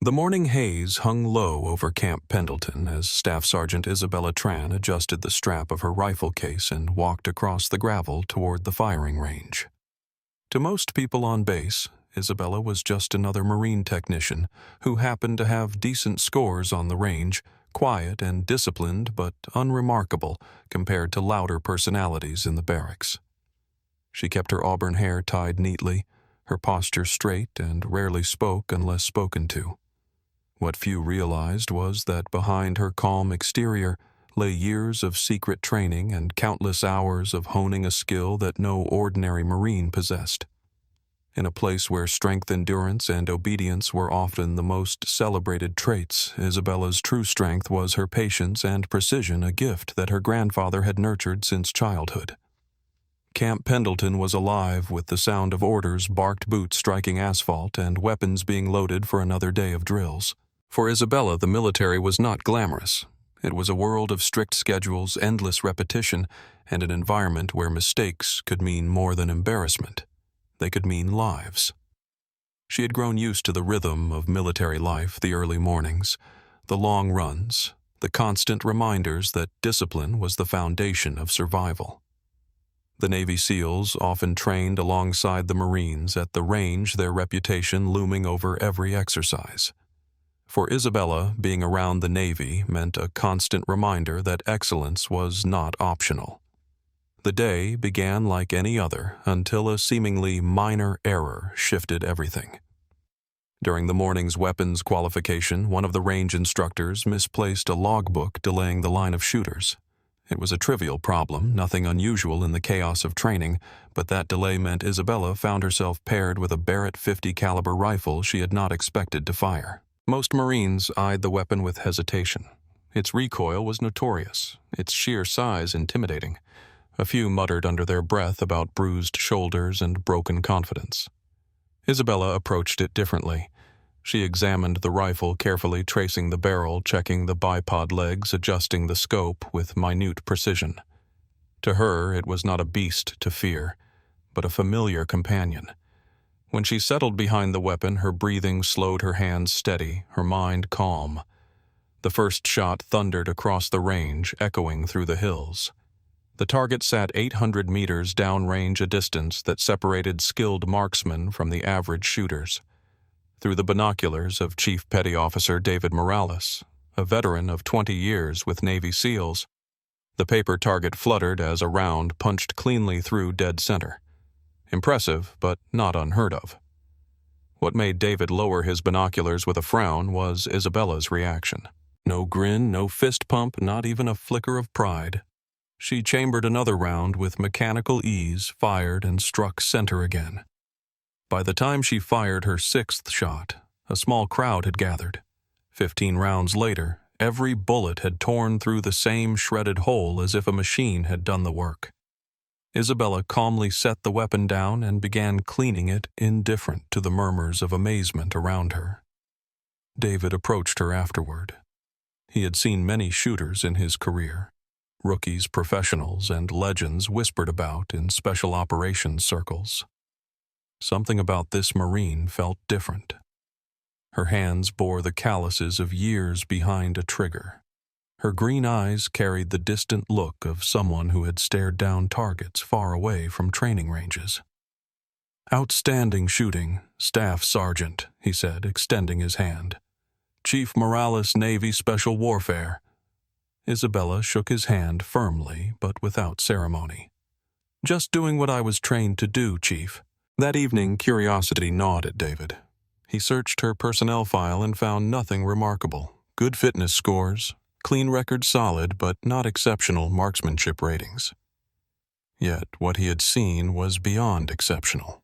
The morning haze hung low over Camp Pendleton as Staff Sergeant Isabella Tran adjusted the strap of her rifle case and walked across the gravel toward the firing range. To most people on base, Isabella was just another Marine technician who happened to have decent scores on the range, quiet and disciplined but unremarkable compared to louder personalities in the barracks. She kept her auburn hair tied neatly, her posture straight, and rarely spoke unless spoken to. What few realized was that behind her calm exterior lay years of secret training and countless hours of honing a skill that no ordinary Marine possessed. In a place where strength, endurance, and obedience were often the most celebrated traits, Isabella's true strength was her patience and precision, a gift that her grandfather had nurtured since childhood. Camp Pendleton was alive with the sound of orders, barked boots striking asphalt, and weapons being loaded for another day of drills. For Isabella, the military was not glamorous. It was a world of strict schedules, endless repetition, and an environment where mistakes could mean more than embarrassment. They could mean lives. She had grown used to the rhythm of military life, the early mornings, the long runs, the constant reminders that discipline was the foundation of survival. The Navy SEALs often trained alongside the Marines at the range, their reputation looming over every exercise. For Isabella, being around the Navy meant a constant reminder that excellence was not optional. The day began like any other until a seemingly minor error shifted everything. During the morning's weapons qualification, one of the range instructors misplaced a logbook, delaying the line of shooters. It was a trivial problem, nothing unusual in the chaos of training, but that delay meant Isabella found herself paired with a Barrett .50 caliber rifle she had not expected to fire. Most Marines eyed the weapon with hesitation. Its recoil was notorious, its sheer size intimidating. A few muttered under their breath about bruised shoulders and broken confidence. Isabella approached it differently. She examined the rifle carefully, tracing the barrel, checking the bipod legs, adjusting the scope with minute precision. To her, it was not a beast to fear, but a familiar companion. When she settled behind the weapon, her breathing slowed, her hands steady, her mind calm. The first shot thundered across the range, echoing through the hills. The target sat 800 meters downrange, a distance that separated skilled marksmen from the average shooters. Through the binoculars of Chief Petty Officer David Morales, a veteran of 20 years with Navy SEALs, the paper target fluttered as a round punched cleanly through dead center. Impressive, but not unheard of. What made David lower his binoculars with a frown was Isabella's reaction. No grin, no fist pump, not even a flicker of pride. She chambered another round with mechanical ease, fired, and struck center again. By the time she fired her sixth shot, a small crowd had gathered. 15 rounds later, every bullet had torn through the same shredded hole as if a machine had done the work. Isabella calmly set the weapon down and began cleaning it, indifferent to the murmurs of amazement around her. David approached her afterward. He had seen many shooters in his career. Rookies, professionals, and legends whispered about in special operations circles. Something about this Marine felt different. Her hands bore the calluses of years behind a trigger. Her green eyes carried the distant look of someone who had stared down targets far away from training ranges. "Outstanding shooting, Staff Sergeant," he said, extending his hand. "Chief Morales, Navy Special Warfare." Isabella shook his hand firmly, but without ceremony. "Just doing what I was trained to do, Chief." That evening, curiosity gnawed at David. He searched her personnel file and found nothing remarkable. Good fitness scores, clean record solid, but not exceptional marksmanship ratings. Yet what he had seen was beyond exceptional.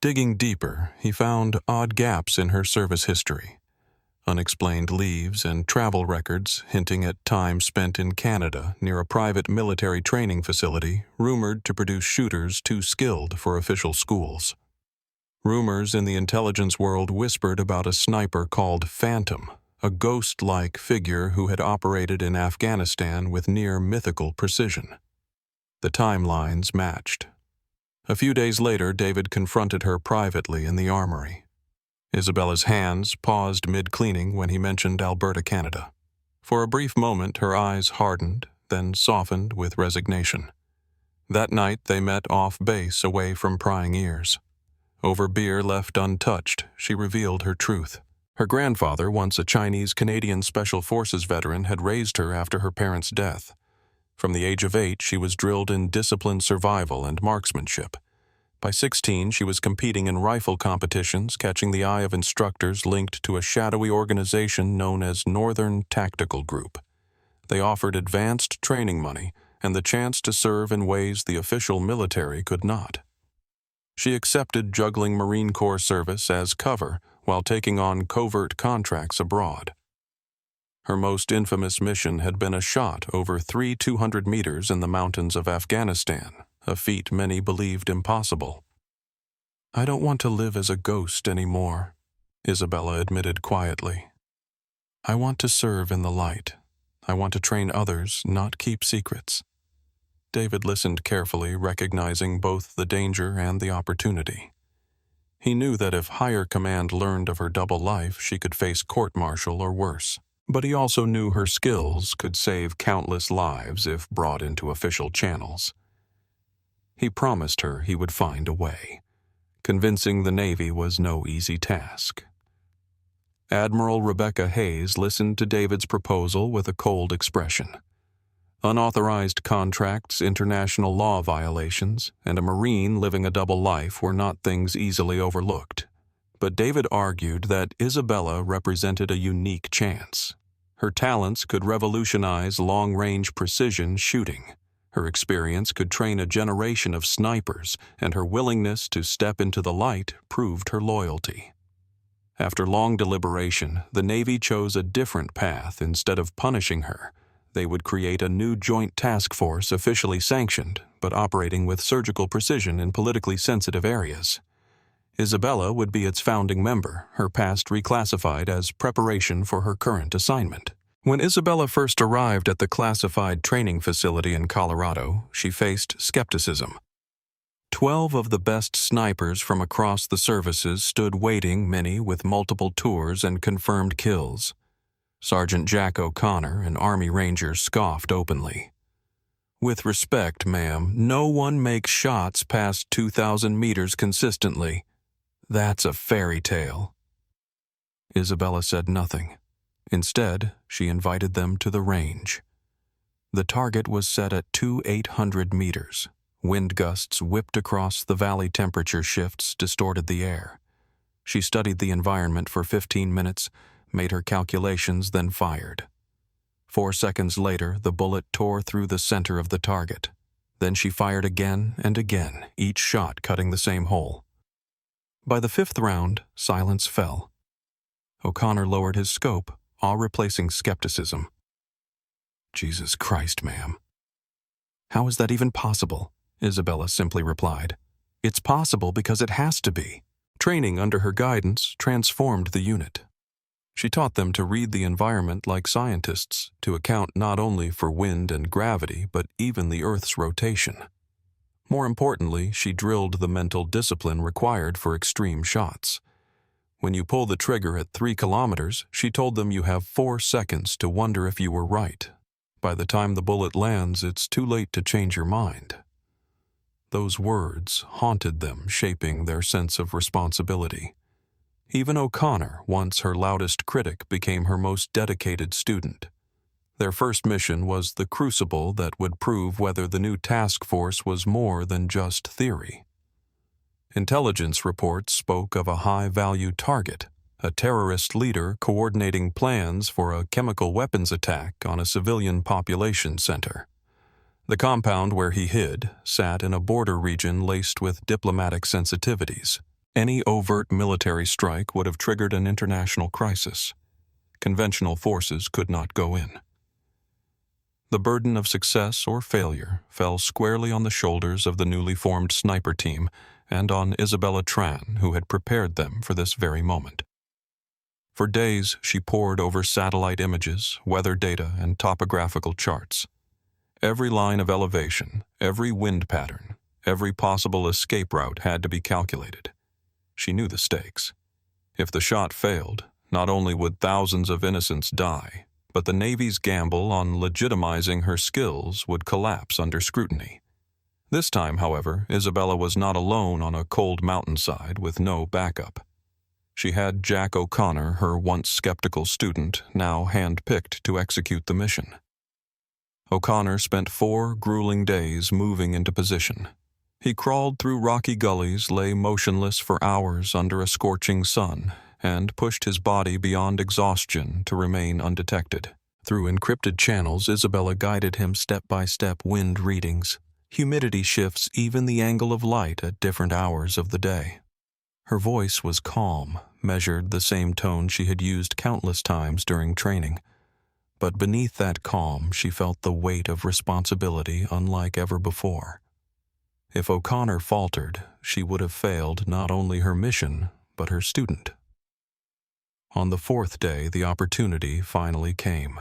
Digging deeper, he found odd gaps in her service history. Unexplained leaves and travel records hinting at time spent in Canada near a private military training facility rumored to produce shooters too skilled for official schools. Rumors in the intelligence world whispered about a sniper called Phantom, a ghost-like figure who had operated in Afghanistan with near mythical precision. The timelines matched. A few days later, David confronted her privately in the armory. Isabella's hands paused mid-cleaning when he mentioned Alberta, Canada. For a brief moment, her eyes hardened, then softened with resignation. That night, they met off base away from prying ears. Over beer left untouched, she revealed her truth. Her grandfather, once a Chinese-Canadian Special Forces veteran, had raised her after her parents' death. From the age of 8, she was drilled in disciplined survival and marksmanship. By 16, she was competing in rifle competitions, catching the eye of instructors linked to a shadowy organization known as Northern Tactical Group. They offered advanced training money and the chance to serve in ways the official military could not. She accepted juggling Marine Corps service as cover while taking on covert contracts abroad. Her most infamous mission had been a shot over 200 meters in the mountains of Afghanistan, a feat many believed impossible. "I don't want to live as a ghost anymore," Isabella admitted quietly. "I want to serve in the light. I want to train others, not keep secrets." David listened carefully, recognizing both the danger and the opportunity. He knew that if higher command learned of her double life, she could face court-martial or worse. But he also knew her skills could save countless lives if brought into official channels. He promised her he would find a way. Convincing the Navy was no easy task. Admiral Rebecca Hayes listened to David's proposal with a cold expression. Unauthorized contracts, international law violations, and a Marine living a double life were not things easily overlooked. But David argued that Isabella represented a unique chance. Her talents could revolutionize long-range precision shooting. Her experience could train a generation of snipers, and her willingness to step into the light proved her loyalty. After long deliberation, the Navy chose a different path. Instead of punishing her, they would create a new joint task force officially sanctioned, but operating with surgical precision in politically sensitive areas. Isabella would be its founding member, her past reclassified as preparation for her current assignment. When Isabella first arrived at the classified training facility in Colorado, she faced skepticism. 12 of the best snipers from across the services stood waiting, many with multiple tours and confirmed kills. Sergeant Jack O'Connor, an Army Ranger, scoffed openly. "With respect, ma'am, no one makes shots past 2,000 meters consistently. That's a fairy tale." Isabella said nothing. Instead, she invited them to the range. The target was set at 2,800 meters. Wind gusts whipped across the valley, temperature shifts distorted the air. She studied the environment for 15 minutes, made her calculations, then fired. 4 seconds later, the bullet tore through the center of the target. Then she fired again and again, each shot cutting the same hole. By the 5th round, silence fell. O'Connor lowered his scope, awe replacing skepticism. "Jesus Christ, ma'am." "How is that even possible?" Isabella simply replied. "It's possible because it has to be." Training under her guidance transformed the unit. She taught them to read the environment like scientists, to account not only for wind and gravity, but even the Earth's rotation. More importantly, she drilled the mental discipline required for extreme shots. When you pull the trigger at 3 kilometers, she told them you have 4 seconds to wonder if you were right. By the time the bullet lands, it's too late to change your mind. Those words haunted them, shaping their sense of responsibility. Even O'Connor, once her loudest critic, became her most dedicated student. Their first mission was the crucible that would prove whether the new task force was more than just theory. Intelligence reports spoke of a high-value target, a terrorist leader coordinating plans for a chemical weapons attack on a civilian population center. The compound where he hid sat in a border region laced with diplomatic sensitivities. Any overt military strike would have triggered an international crisis. Conventional forces could not go in. The burden of success or failure fell squarely on the shoulders of the newly formed sniper team and on Isabella Tran, who had prepared them for this very moment. For days, she pored over satellite images, weather data, and topographical charts. Every line of elevation, every wind pattern, every possible escape route had to be calculated. She knew the stakes. If the shot failed, not only would thousands of innocents die, but the Navy's gamble on legitimizing her skills would collapse under scrutiny. This time, however, Isabella was not alone on a cold mountainside with no backup. She had Jack O'Connor, her once skeptical student, now hand-picked to execute the mission. O'Connor spent 4 grueling days moving into position. He crawled through rocky gullies, lay motionless for hours under a scorching sun, and pushed his body beyond exhaustion to remain undetected. Through encrypted channels, Isabella guided him step-by-step wind readings, humidity shifts, even the angle of light at different hours of the day. Her voice was calm, measured the same tone she had used countless times during training. But beneath that calm, she felt the weight of responsibility unlike ever before. If O'Connor faltered, she would have failed not only her mission, but her student. On the 4th day, the opportunity finally came.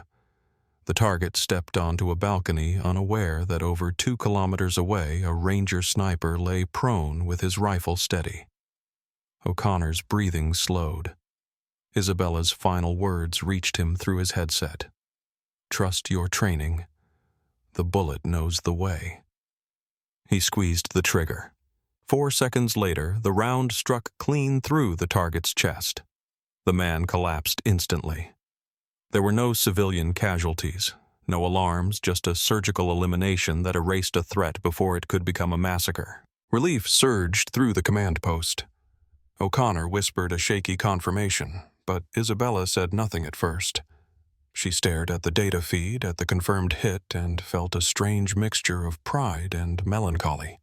The target stepped onto a balcony, unaware that over 2 kilometers away, a Ranger sniper lay prone with his rifle steady. O'Connor's breathing slowed. Isabella's final words reached him through his headset. "Trust your training. The bullet knows the way." He squeezed the trigger. 4 seconds later, the round struck clean through the target's chest. The man collapsed instantly. There were no civilian casualties, no alarms, just a surgical elimination that erased a threat before it could become a massacre. Relief surged through the command post. O'Connor whispered a shaky confirmation, but Isabella said nothing at first. She stared at the data feed, at the confirmed hit, and felt a strange mixture of pride and melancholy.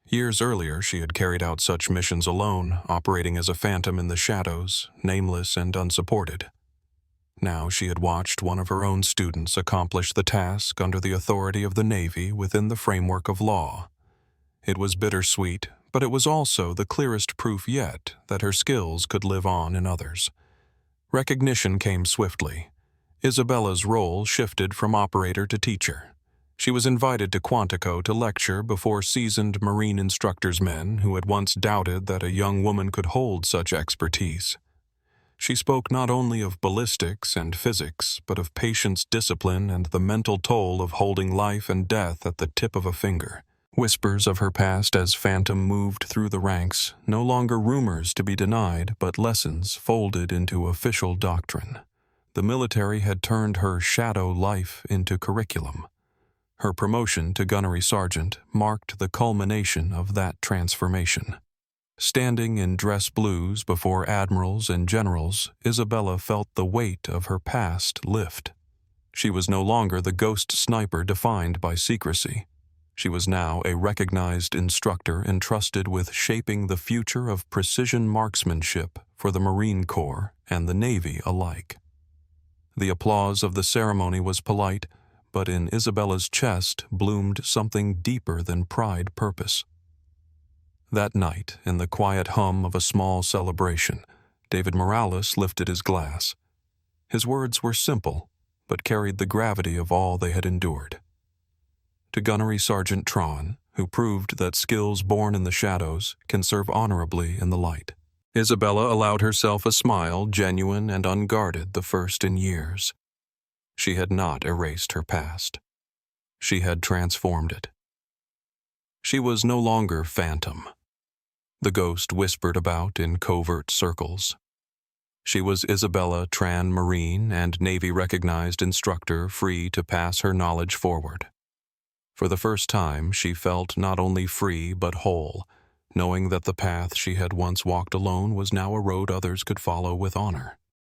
Years earlier, she had carried out such missions alone, operating as a phantom in the shadows, nameless and unsupported. Now she had watched one of her own students accomplish the task under the authority of the Navy within the framework of law. It was bittersweet, but it was also the clearest proof yet that her skills could live on in others. Recognition came swiftly. Isabella's role shifted from operator to teacher. She was invited to Quantico to lecture before seasoned Marine instructors, men who had once doubted that a young woman could hold such expertise. She spoke not only of ballistics and physics, but of patience, discipline, and the mental toll of holding life and death at the tip of a finger. Whispers of her past as phantom moved through the ranks, no longer rumors to be denied, but lessons folded into official doctrine. The military had turned her shadow life into curriculum. Her promotion to gunnery sergeant marked the culmination of that transformation. Standing in dress blues before admirals and generals, Isabella felt the weight of her past lift. She was no longer the ghost sniper defined by secrecy. She was now a recognized instructor entrusted with shaping the future of precision marksmanship for the Marine Corps and the Navy alike. The applause of the ceremony was polite, but in Isabella's chest bloomed something deeper than pride purpose. That night, in the quiet hum of a small celebration, David Morales lifted his glass. His words were simple, but carried the gravity of all they had endured. To Gunnery Sergeant Tron, who proved that skills born in the shadows can serve honorably in the light. Isabella allowed herself a smile, genuine and unguarded, the first in years. She had not erased her past. She had transformed it. She was no longer phantom. The ghost whispered about in covert circles. She was Isabella Tran, Marine and Navy-recognized instructor, free to pass her knowledge forward. For the first time, she felt not only free but whole, knowing that the path she had once walked alone was now a road others could follow with honor.